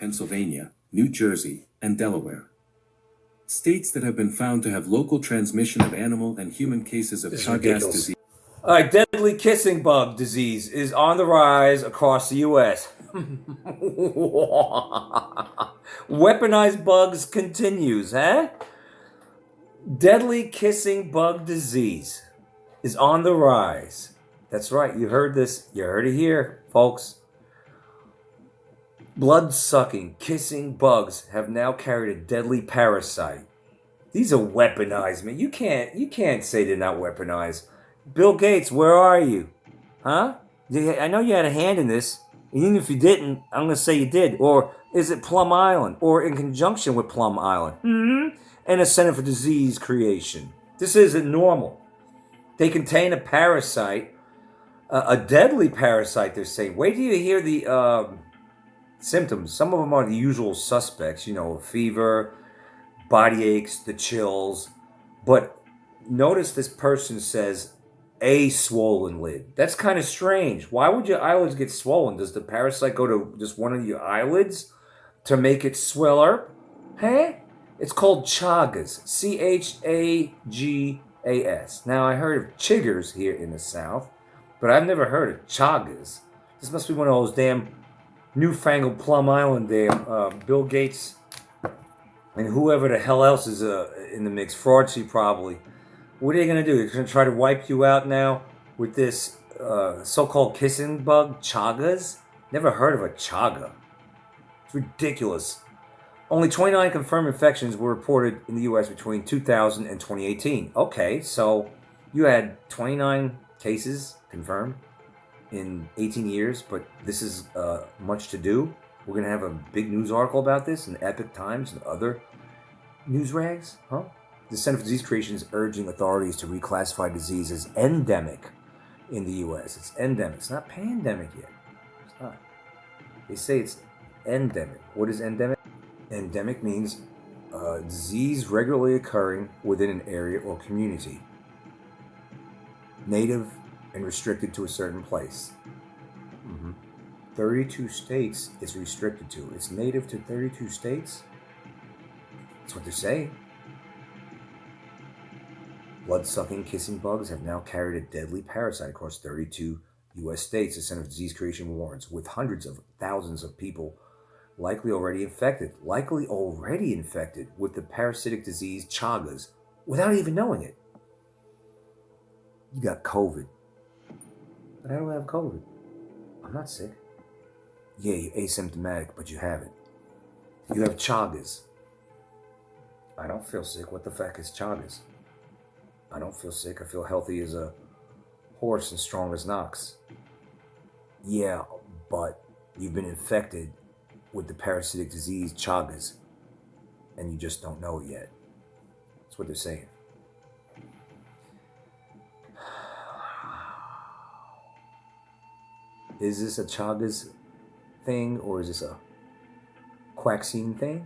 Pennsylvania, New Jersey, and Delaware. States that have been found to have local transmission of animal and human cases of Chagas disease. All right, deadly kissing bug disease is on the rise across the U.S. Weaponized bugs continues, huh? Deadly kissing bug disease is on the rise. That's right, you heard this. You heard it here, folks. Blood-sucking, kissing bugs have now carried a deadly parasite. These are weaponized, man. You can't say they're not weaponized. Bill Gates, where are you? Huh? I know you had a hand in this. Even if you didn't, I'm going to say you did. Or is it Plum Island? Or in conjunction with Plum Island? And a Center for Disease Creation. This isn't normal. They contain a parasite, a deadly parasite, they're saying. Wait till you hear the symptoms. Some of them are the usual suspects, fever, body aches, the chills. But notice this person says a swollen lid. That's kind of strange. Why would your eyelids get swollen? Does the parasite go to just one of your eyelids to make it swell up? Huh? It's called Chagas. Chagas. Now, I heard of chiggers here in the South, but I've never heard of Chagas. This must be one of those damn newfangled Plum Island Bill Gates and whoever the hell else is in the mix. Fraudzy probably. What are they going to do? They're going to try to wipe you out now with this so-called kissing bug, Chagas? Never heard of a Chaga. It's ridiculous. Only 29 confirmed infections were reported in the U.S. between 2000 and 2018. Okay, so you had 29 cases confirmed in 18 years, but this is much to do. We're going to have a big news article about this in Epic Times and other news rags, huh? The Center for Disease Creation is urging authorities to reclassify disease as endemic in the U.S. It's endemic. It's not pandemic yet. It's not. They say it's endemic. What is endemic? Endemic means disease regularly occurring within an area or community. Native and restricted to a certain place. 32 states it's restricted to. It's native to 32 states? That's what they're saying. Blood-sucking kissing bugs have now carried a deadly parasite across 32 U.S. states, the Center for Disease Creation warns, with hundreds of thousands of people likely already infected with the parasitic disease Chagas without even knowing it. You got COVID. But I don't have COVID. I'm not sick. Yeah, you're asymptomatic, but you have it. You have Chagas. I don't feel sick. What the fuck is Chagas? I don't feel sick. I feel healthy as a horse and strong as an ox. Yeah, but you've been infected with the parasitic disease Chagas, and you just don't know it yet. That's what they're saying. Is this a Chagas thing, or is this a quaxine thing?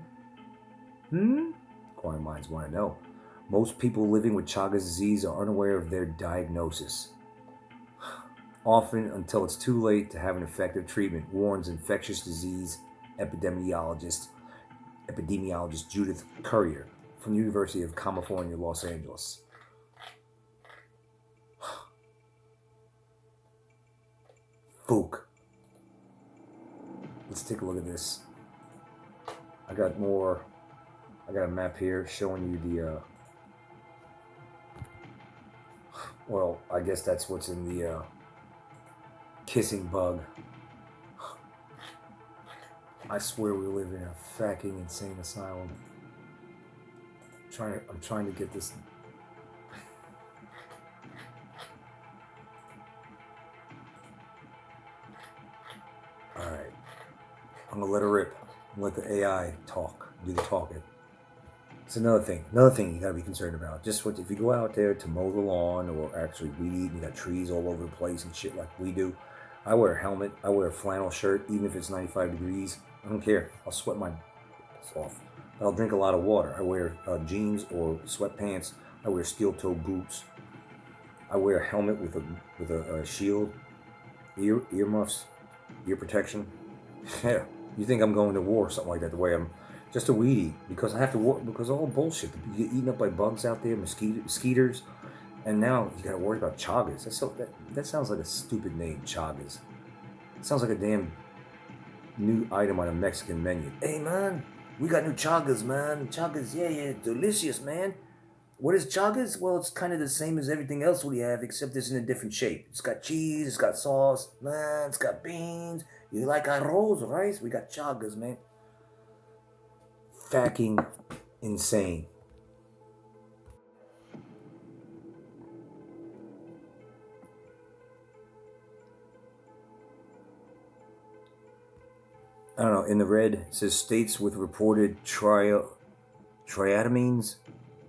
Inquiring minds want to know. Most people living with Chagas disease are unaware of their diagnosis, often until it's too late to have an effective treatment, warns infectious disease epidemiologist Judith Currier from the University of California, Los Angeles. Fook. Let's take a look at this. I got a map here showing you the well, I guess that's what's in the kissing bug. I swear we live in a fucking insane asylum. I'm trying to get this. Alright. I'm gonna let her rip. Let the AI do the talking. It's another thing you gotta be concerned about. Just if you go out there to mow the lawn or actually weed eat and you got trees all over the place and shit like we do, I wear a helmet, I wear a flannel shirt, even if it's 95 degrees. I don't care. I'll sweat my ass off. I'll drink a lot of water. I wear jeans or sweatpants. I wear steel-toe boots. I wear a helmet with a shield, earmuffs, ear protection. Yeah, You think I'm going to war or something like that? The way I'm just a weedy because I have to work because of all bullshit. You get eaten up by bugs out there, mosquitoes, and now you got to worry about chagas. That sounds like a stupid name, chagas. It sounds like a damn new item on a Mexican menu. Hey man, we got new chagas, man. Chagas, yeah, delicious, man. What is chagas? Well, it's kind of the same as everything else we have, except it's in a different shape. It's got cheese, it's got sauce, man, it's got beans. You like arroz, rice? We got chagas, man. Fucking insane. I don't know. In the red, it says states with reported triatamines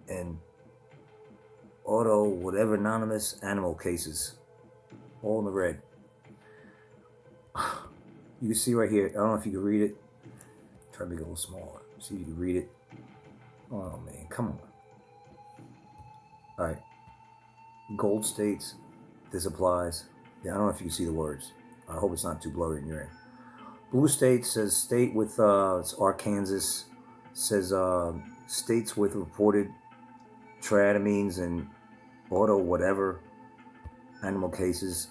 and whatever anonymous animal cases. All in the red. You can see right here. I don't know if you can read it. Try to make it a little smaller. See if you can read it. Oh man, come on. Alright. Gold states. This applies. Yeah, I don't know if you can see the words. I hope it's not too blurry in your end. Blue state says state with it's Arkansas. Says states with reported triatamines and whatever animal cases.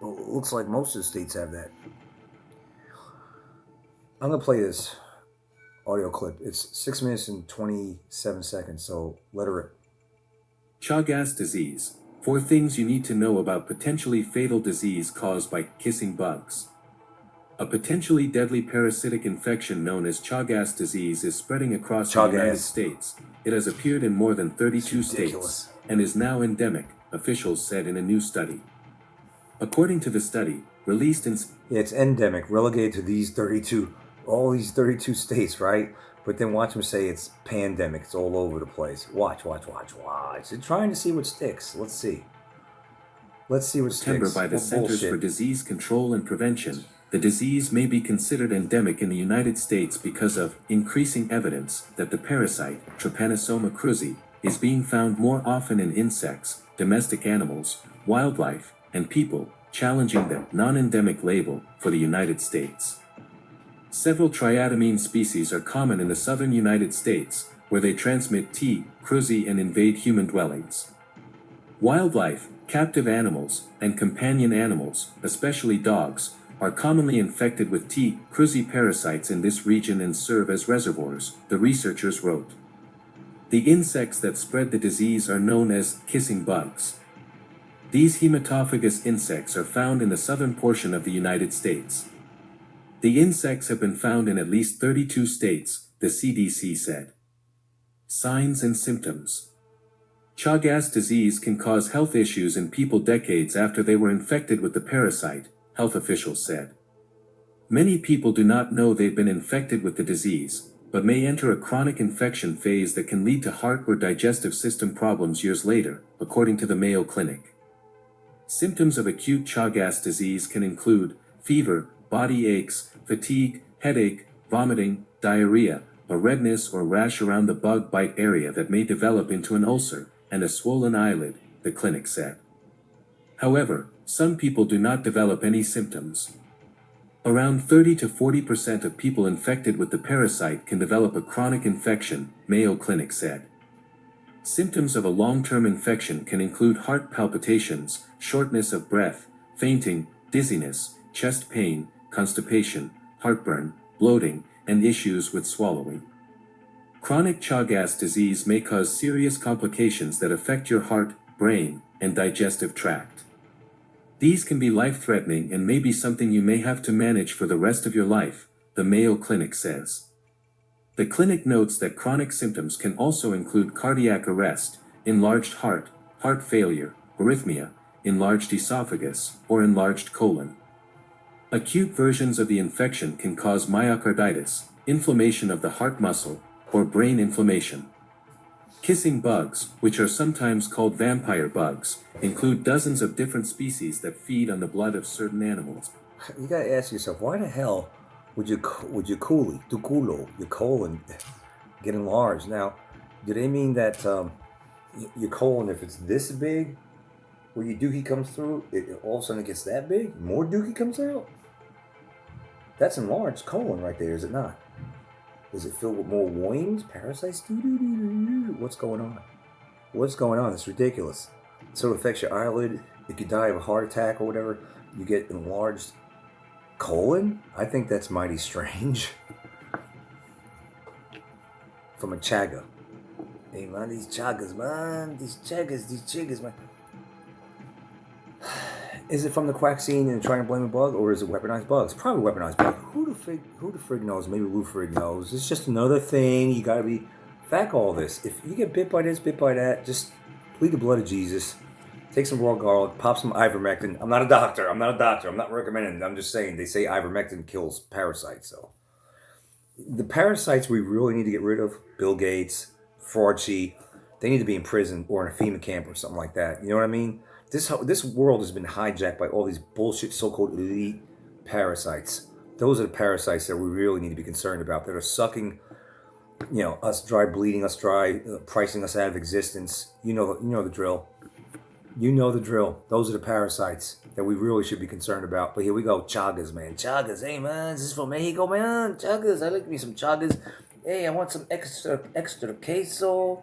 Well, it looks like most of the states have that. I'm gonna play this audio clip. It's 6 minutes and 27 seconds, so let her rip. Chagas disease. 4 things you need to know about potentially fatal disease caused by kissing bugs. A potentially deadly parasitic infection known as Chagas disease is spreading across the United States. It has appeared in more than 32 states and is now endemic, officials said in a new study. According to the study, released in... Yeah, it's endemic, relegated to these 32, all these 32 states, right? But then watch them say it's pandemic, it's all over the place. Watch. They're trying to see what sticks. Let's see. Let's see what sticks. By the Centers for Disease Control and Prevention, the disease may be considered endemic in the United States because of increasing evidence that the parasite, Trypanosoma cruzi, is being found more often in insects, domestic animals, wildlife, and people, challenging the non-endemic label for the United States. Several triatamine species are common in the southern United States, where they transmit T. cruzi and invade human dwellings. Wildlife, captive animals, and companion animals, especially dogs, are commonly infected with T. cruzi parasites in this region and serve as reservoirs, the researchers wrote. The insects that spread the disease are known as kissing bugs. These hematophagous insects are found in the southern portion of the United States. The insects have been found in at least 32 states, the CDC said. Signs and symptoms. Chagas disease can cause health issues in people decades after they were infected with the parasite, health officials said. Many people do not know they've been infected with the disease, but may enter a chronic infection phase that can lead to heart or digestive system problems years later, according to the Mayo Clinic. Symptoms of acute Chagas disease can include fever, body aches, fatigue, headache, vomiting, diarrhea, a redness or rash around the bug bite area that may develop into an ulcer, and a swollen eyelid, the clinic said. However, some people do not develop any symptoms. Around 30 to 40% of people infected with the parasite can develop a chronic infection, Mayo Clinic said. Symptoms of a long-term infection can include heart palpitations, shortness of breath, fainting, dizziness, chest pain, constipation, heartburn, bloating, and issues with swallowing. Chronic Chagas disease may cause serious complications that affect your heart, brain, and digestive tract. These can be life-threatening and may be something you may have to manage for the rest of your life, the Mayo Clinic says. The clinic notes that chronic symptoms can also include cardiac arrest, enlarged heart, heart failure, arrhythmia, enlarged esophagus, or enlarged colon. Acute versions of the infection can cause myocarditis, inflammation of the heart muscle, or brain inflammation. Kissing bugs, which are sometimes called vampire bugs, include dozens of different species that feed on the blood of certain animals. You gotta ask yourself, why the hell would your colon get enlarged? Now, do they mean that your colon, if it's this big, where your dookie comes through, it all of a sudden it gets that big? More dookie comes out? That's enlarged colon right there, is it not? Is it filled with more worms, parasites? What's going on? What's going on? It's ridiculous. So it affects your eyelid. If you die of a heart attack or whatever, you get enlarged colon? I think that's mighty strange. From a chaga. Hey man, these chagas, man. These chagas, man. Is it from the quack scene and trying to blame a bug, or is it weaponized bugs? Probably weaponized bug. Who the frig knows? Maybe Lou Frig knows. It's just another thing. You gotta be back all this. If you get bit by this, bit by that, just plead the blood of Jesus. Take some raw garlic, pop some ivermectin. I'm not a doctor. I'm not recommending it. I'm just saying they say ivermectin kills parasites. So the parasites we really need to get rid of, Bill Gates, Fauci, they need to be in prison or in a FEMA camp or something like that. You know what I mean? This world has been hijacked by all these bullshit so-called elite parasites. Those are the parasites that we really need to be concerned about, that are sucking, us dry, bleeding us dry, pricing us out of existence. You know the drill. You know the drill. Those are the parasites that we really should be concerned about. But here we go, chagas, man. Chagas, hey man, this is from Mexico, man. Chagas, I like me some chagas. Hey, I want some extra queso.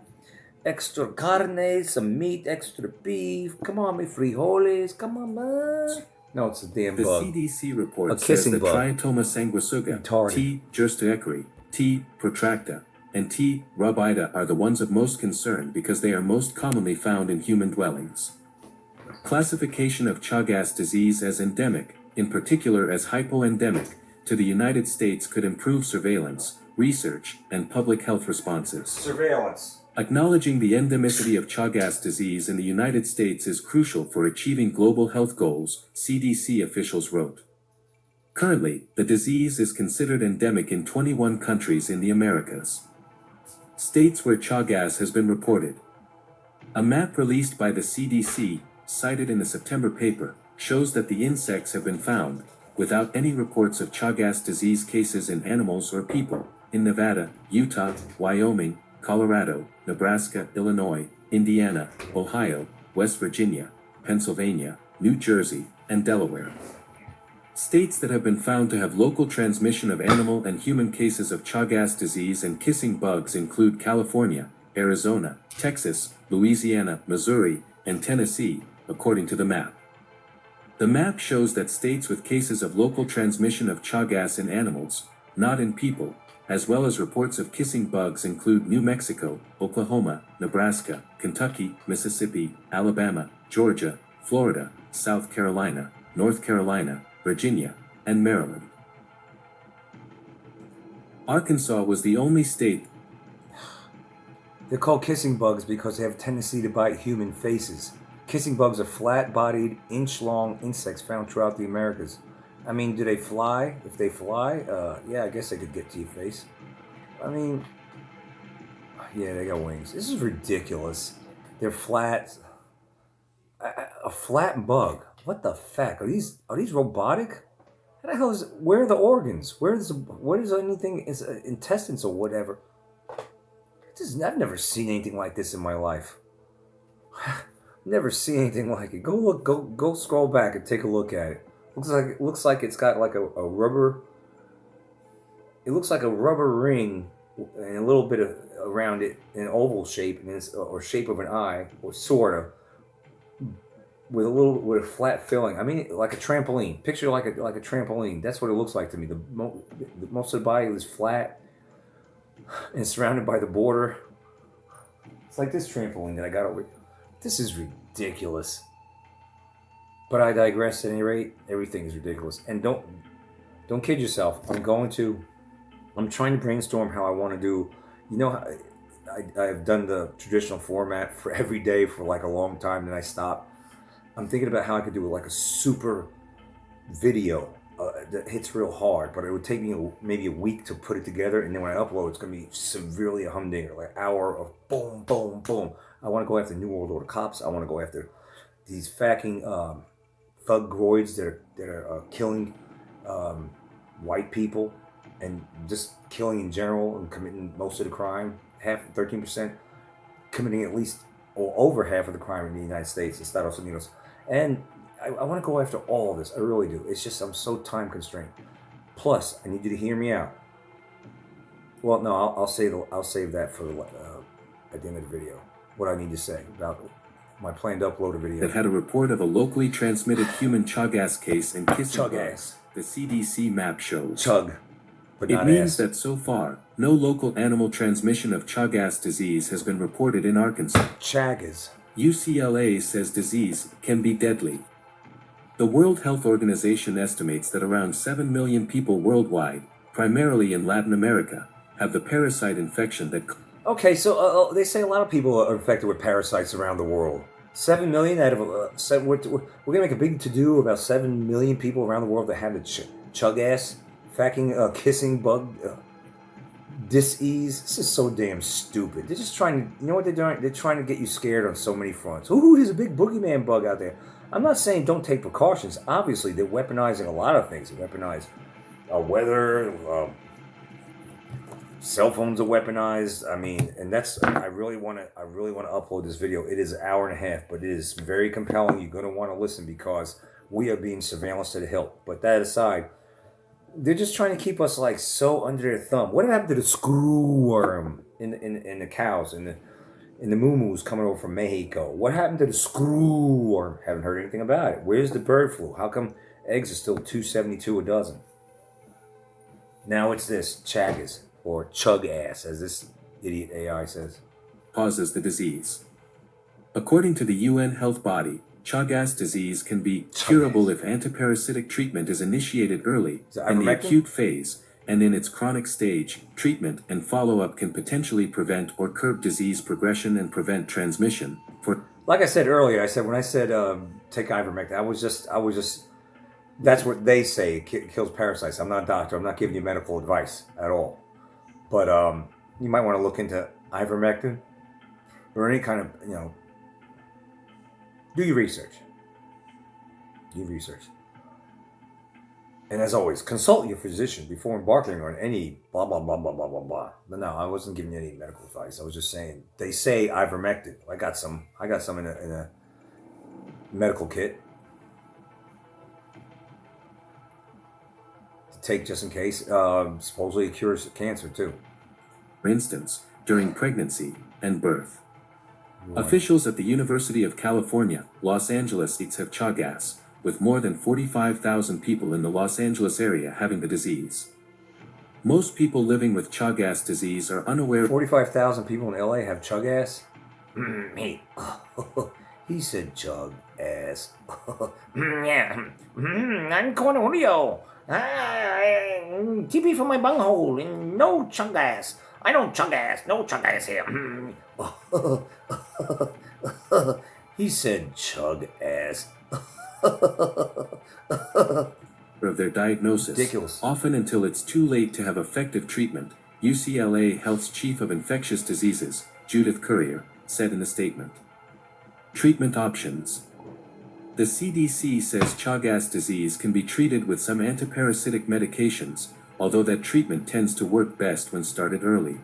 Extra carne, some meat, extra beef. Come on, me frijoles. Come on, man. No, it's a damn The bug. CDC report A says kissing that bug. Triatoma sanguisuga, Retarded. T. Gerstoekeri, T. protracta, and T. rubida are the ones of most concern because they are most commonly found in human dwellings. Classification of Chagas disease as endemic, in particular as hypoendemic, to the United States could improve surveillance, research, and public health responses. Surveillance. Acknowledging the endemicity of Chagas disease in the United States is crucial for achieving global health goals, CDC officials wrote. Currently, the disease is considered endemic in 21 countries in the Americas. States where Chagas has been reported. A map released by the CDC, cited in the September paper, shows that the insects have been found, without any reports of Chagas disease cases in animals or people, in Nevada, Utah, Wyoming, Colorado, Nebraska, Illinois, Indiana, Ohio, West Virginia, Pennsylvania, New Jersey, and Delaware. States that have been found to have local transmission of animal and human cases of Chagas disease and kissing bugs include California, Arizona, Texas, Louisiana, Missouri, and Tennessee, according to the map. The map shows that states with cases of local transmission of Chagas in animals, not in people, as well as reports of kissing bugs include New Mexico, Oklahoma, Nebraska, Kentucky, Mississippi, Alabama, Georgia, Florida, South Carolina, North Carolina, Virginia, and Maryland. Arkansas was the only state. They're called kissing bugs because they have a tendency to bite human faces. Kissing bugs are flat-bodied, inch-long insects found throughout the Americas. I mean, do they fly? If they fly, yeah, I guess they could get to your face. I mean, yeah, they got wings. This is ridiculous. They're flat. A flat bug. What the fuck? Are these robotic? How the hell is? Where are the organs? What is anything? Is intestines or whatever? I've never seen anything like this in my life. Never seen anything like it. Go scroll back and take a look at it. Looks like it's got like a rubber. It looks like a rubber ring and a little bit of around it in an oval shape, or shape of an eye, or sorta, with a flat filling. I mean, like a trampoline. Picture like a trampoline. That's what it looks like to me. The most of the body is flat and surrounded by the border. It's like this trampoline that I got over. This is ridiculous. But I digress. At any rate, everything is ridiculous. And don't kid yourself. I'm trying to brainstorm how I want to do. I've done the traditional format for every day for like a long time, and I stopped. I'm thinking about how I could do like a super video that hits real hard, but it would take me maybe a week to put it together, and then when I upload, it's going to be severely a humdinger, like an hour of boom, boom, boom. I want to go after New World Order cops. I want to go after these fucking thugoids that are killing white people and just killing in general and committing most of the crime. 13% committing at least or over half of the crime in the United States, Estados Unidos. And I want to go after all of this. I really do. It's just I'm so time constrained. Plus, I need you to hear me out. Well, no, I'll save that for at the end of the video. What I need to say about my plan to upload a video. That had a report of a locally transmitted human Chagas case in kissing Chug bugs, ass. the CDC map shows. Chug, but It not means ass. that so far, no local animal transmission of Chagas disease has been reported in Arkansas. Chagas. UCLA says disease can be deadly. The World Health Organization estimates that around 7 million people worldwide, primarily in Latin America, have the parasite infection that... Okay, so they say a lot of people are infected with parasites around the world. 7 million out of we're gonna make a big to-do about 7 million people around the world that have the chug ass, fucking kissing bug disease. This is so damn stupid. They're just trying to, you know what they're doing? They're trying to get you scared on so many fronts. Ooh, there's a big boogeyman bug out there. I'm not saying don't take precautions. Obviously, they're weaponizing a lot of things. They weaponize weather. Cell phones are weaponized. I mean, and that's I really want to upload this video. It is an hour and a half, but it is very compelling. You're going to want to listen because we are being surveillanced to the hilt. But that aside, they're just trying to keep us like so under their thumb. What happened to the screw worm in the cows in the moo-moos coming over from Mexico? What happened to the screw worm? Haven't heard anything about it. Where's the bird flu? How come eggs are still $2.72 a dozen? Now it's this Chagas. Or chug ass, as this idiot AI says. Causes the disease. According to the UN health body, Chagas disease can be curable if antiparasitic treatment is initiated early in the acute phase, and in its chronic stage, treatment and follow-up can potentially prevent or curb disease progression and prevent transmission. Like I said earlier, when I said take ivermectin, I was just that's what they say, it kills parasites. I'm not a doctor. I'm not giving you medical advice at all. But you might want to look into ivermectin or any kind of, do your research. Do your research. And as always, consult your physician before embarking on any blah, blah, blah, blah, blah, blah, blah. But no, I wasn't giving you any medical advice. I was just saying, they say ivermectin. I got some in a medical kit. Take just in case. Supposedly it cures cancer too. For instance, during pregnancy and birth. Right. Officials at the University of California, Los Angeles have Chagas, with more than 45,000 people in the Los Angeles area having the disease. Most people living with Chagas disease are unaware. 45,000 people in LA have Chagas? Hey, he said chug ass. Yeah, I'm Cornelio. TP from my bunghole and no chug ass. I don't chug ass. No chug ass here. He said chug ass. Of their diagnosis, ridiculous. Often until it's too late to have effective treatment, UCLA Health's Chief of Infectious Diseases, Judith Currier, said in a statement. Treatment options. The CDC says Chagas disease can be treated with some antiparasitic medications, although that treatment tends to work best when started early.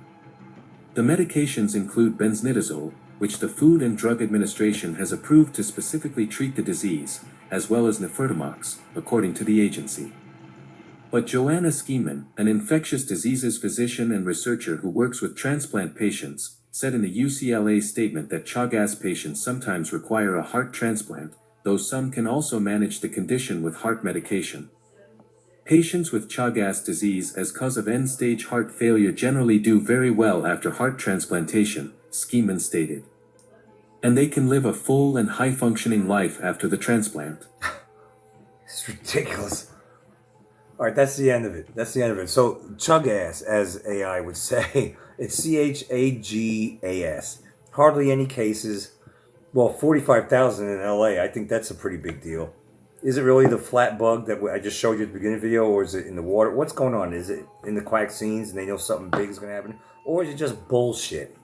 The medications include benznidazole, which the Food and Drug Administration has approved to specifically treat the disease, as well as nifurtimox, according to the agency. But Joanna Schiemann, an infectious diseases physician and researcher who works with transplant patients, said in the UCLA statement that Chagas patients sometimes require a heart transplant, though some can also manage the condition with heart medication. Patients with Chagas disease as cause of end-stage heart failure generally do very well after heart transplantation, Schiemann stated. And they can live a full and high-functioning life after the transplant. It's ridiculous. All right, that's the end of it. So, Chagas, as AI would say, it's Chagas. Hardly any cases. Well, 45,000 in LA. I think that's a pretty big deal. Is it really the flat bug that I just showed you at the beginning of the video, or is it in the vaccines? What's going on? Is it in the vaccines and they know something big is going to happen? Or is it just bullshit?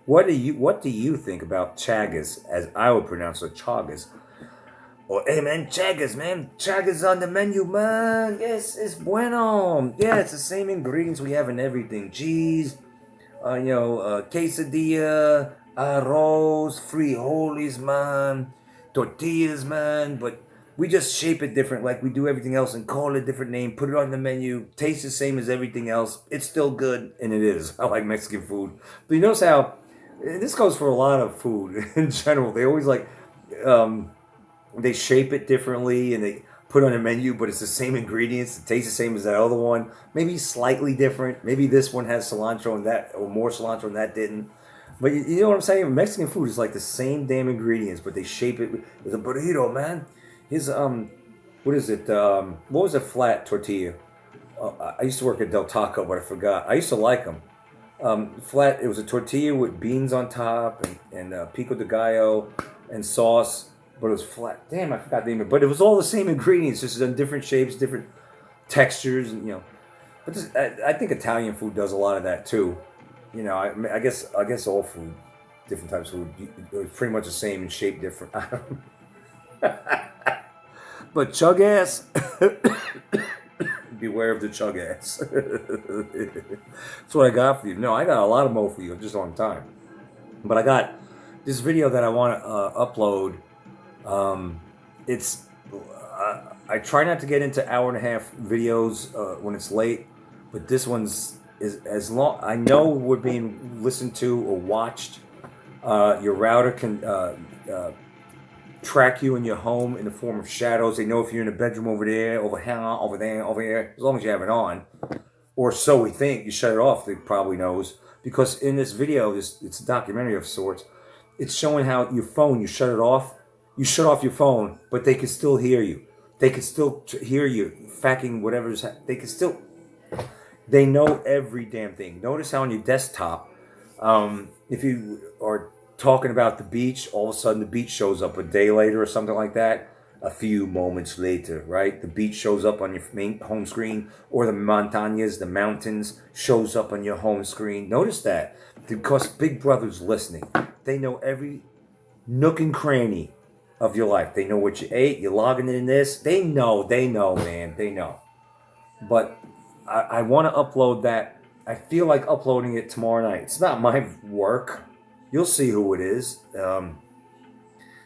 What do you think about Chagas, as I would pronounce it, Chagas? Or, hey man, Chagas, man. Chagas on the menu, man. Yes, it's bueno. Yeah, it's the same ingredients we have in everything. Cheese, quesadilla, arroz, frijoles, man. Tortillas, man. But We just shape it different like we do everything else and call it a different name, put it on the menu, tastes the same as everything else. It's still good, and it is. I like Mexican food. But you notice how, this goes for a lot of food in general. They always like, they shape it differently and they put on a menu, but it's the same ingredients. It tastes the same as that other one. Maybe slightly different. Maybe this one has cilantro and that, or more cilantro and that didn't. But you know what I'm saying? Mexican food is like the same damn ingredients, but they shape it. It's a burrito, man. His what is it? What was a flat tortilla? I used to work at Del Taco, but I forgot. I used to like them. Flat. It was a tortilla with beans on top and pico de gallo and sauce, but it was flat. Damn, I forgot the name of it. But it was all the same ingredients, just in different shapes, different textures, and But this, I think Italian food does a lot of that too. I guess all food, different types of food, it's pretty much the same and shaped different. But chug ass, beware of the chug ass. That's what I got for you. No, I got a lot more for you, just on time. But I got this video that I want to upload. I try not to get into hour-and-a-half videos when it's late, but this one's is as long. I know we're being listened to or watched. Your router can track you in your home in the form of shadows. They know if you're in a bedroom over there, over here, over there, over here, as long as you have it on. Or so we think. You shut it off, it probably knows. Because in this video, it's a documentary of sorts, it's showing how your phone, you shut it off. You shut off your phone, but they can still hear you. They can still hear you facking whatever's... They know every damn thing. Notice how on your desktop, if you are talking about the beach, all of a sudden the beach shows up a day later or something like that. A few moments later, right? The beach shows up on your main home screen, or the montañas, the mountains, shows up on your home screen. Notice that, because Big Brother's listening. They know every nook and cranny of your life. They know what you ate. You're logging in this. They know, man. They know. But I want to upload that. I feel like uploading it tomorrow night. It's not my work. You'll see who it is.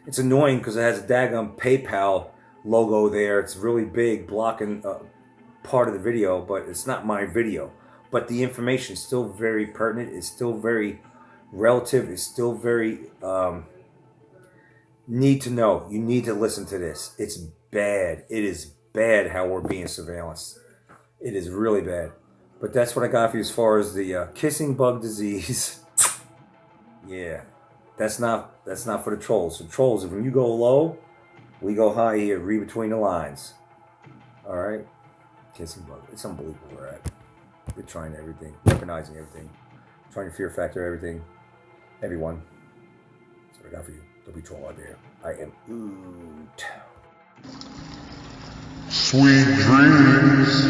It's annoying because it has a daggum PayPal logo there. It's really big, blocking part of the video, but it's not my video. But the information is still very pertinent. It's still very relative. It's still very need to know. You need to listen to this. It's bad. It is bad how we're being surveillanced. It is really bad. But that's what I got for you as far as the kissing bug disease. Yeah. That's not for the trolls. The trolls, when you go low, we go high here. Read between the lines. All right? Kissing bug. It's unbelievable where we're at. We're trying everything. Weaponizing everything. Trying to fear factor everything. Everyone. That's what I got for you. Don't be troll out there. I am Oot. Sweet dreams.